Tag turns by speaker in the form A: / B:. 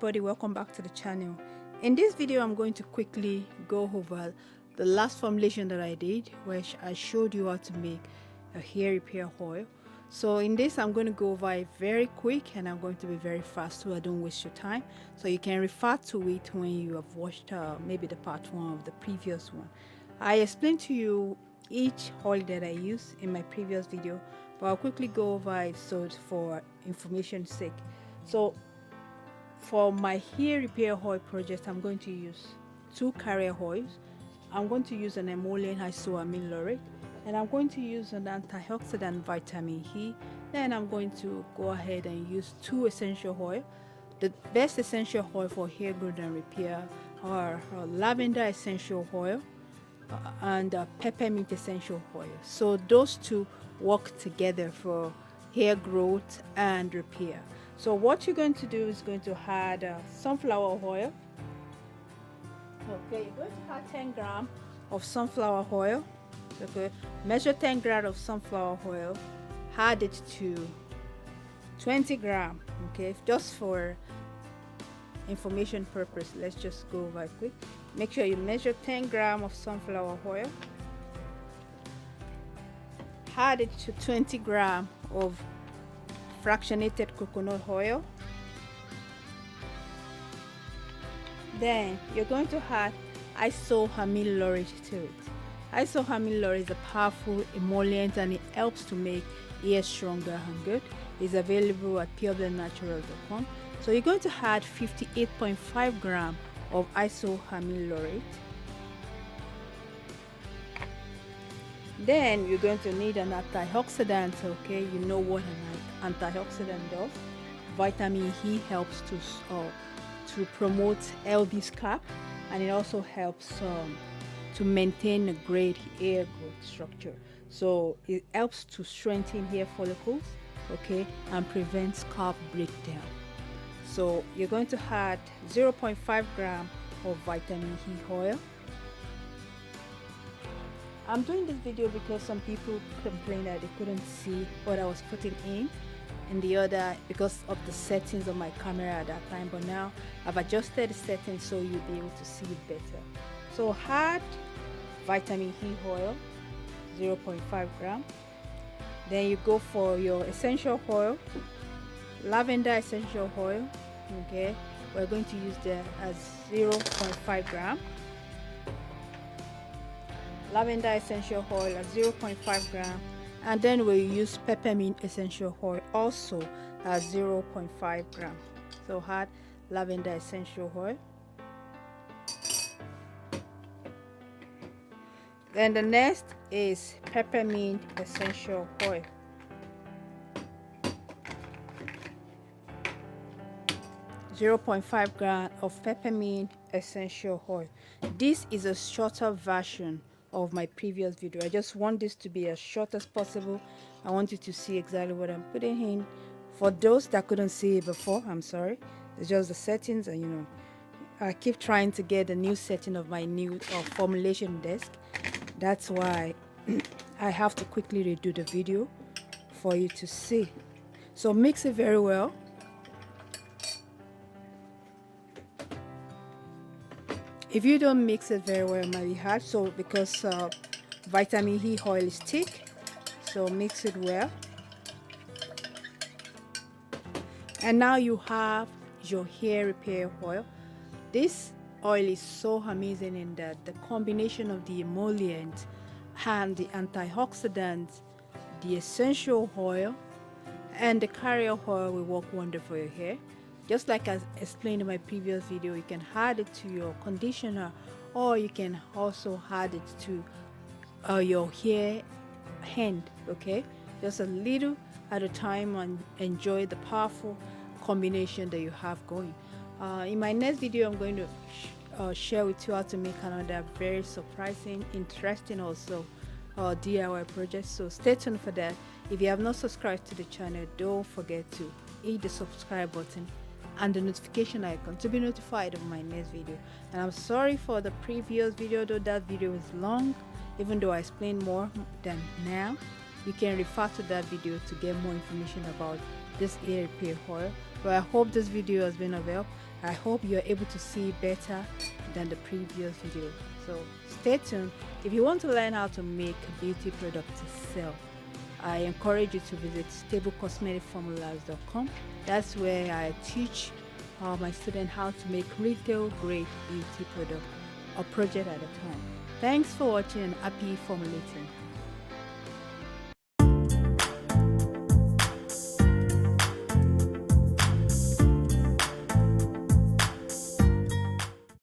A: everybody, welcome back to the channel. In this video I'm going to quickly go over the last formulation that I did, which I showed you how to make a hair repair oil. So in this I'm going to go over it very quick, and I'm going to be very fast so I don't waste your time, so you can refer to it when you have watched maybe the part 1 of the previous one. I explained to you each oil that I use in my previous video, but I'll quickly go over it so for information's sake. So for my hair repair oil project, I'm going to use 2 carrier oils. I'm going to use an emollient isoamine laurate, and I'm going to use an antioxidant vitamin E. Then I'm going to go ahead and use 2 essential oil. The best essential oil for hair growth and repair are lavender essential oil and peppermint essential oil. So those 2 work together for hair growth and repair. So what you're going to do is going to add sunflower oil. Okay, you're going to add 10 grams of sunflower oil. Okay, measure 10 grams of sunflower oil, add it to 20 grams. Okay, just for information purpose, let's just go over quick. Make sure you measure 10 grams of sunflower oil, add it to 20 grams of fractionated coconut oil. Then you're going to add isoamine laurate to it. Isoamine laurate is a powerful emollient, and it helps to make hair stronger and good. It's available at pureblendnatural.com. So you're going to add 58.5 grams of isoamine laurate. Then you're going to need an antioxidant. Okay, you know what an antioxidant does. Vitamin E helps to promote healthy scalp, and it also helps to maintain a great hair growth structure. So it helps to strengthen hair follicles, okay, and prevent scalp breakdown. So you're going to add 0.5 grams of vitamin E oil. I'm doing this video because some people complained that they couldn't see what I was putting in the other because of the settings of my camera at that time, but now I've adjusted the settings so you'll be able to see it better. So add vitamin E oil, 0.5 grams. Then you go for your essential oil, lavender essential oil. Okay, we're going to use that as 0.5 grams. Lavender essential oil at 0.5 grams, and then we'll use peppermint essential oil also at 0.5 grams. So add lavender essential oil. Then the next is peppermint essential oil. .5 grams of peppermint essential oil. This is a shorter version of my previous video. I just want this to be as short as possible. I want you to see exactly what I'm putting in. For those that couldn't see it before, I'm sorry. It's just the settings, and you know, I keep trying to get a new setting of my new formulation desk. That's why I have to quickly redo the video for you to see. So mix it very well. If you don't mix it very well, it might be hard. So because vitamin E oil is thick, so mix it well. And now you have your hair repair oil. This oil is so amazing in that the combination of the emollient and the antioxidants, the essential oil, and the carrier oil will work wonderful for your hair. Just like I explained in my previous video, you can add it to your conditioner, or you can also add it to your hair hand. Okay, just a little at a time, and enjoy the powerful combination that you have going. In my next video, I'm going to share with you how to make another very surprising, interesting also DIY project. So stay tuned for that. If you have not subscribed to the channel, don't forget to hit the subscribe button and the notification icon to be notified of my next video. And I'm sorry for the previous video, though that video is long, even though I explained more than now. You can refer to that video to get more information about this hair repair oil. But I hope this video has been of help, I hope you're able to see better than the previous video. So stay tuned. If you want to learn how to make beauty products to sell, I encourage you to visit stablecosmeticformulas.com. That's where I teach my students how to make retail grade beauty product or project at a time. Thanks for watching and happy formulating.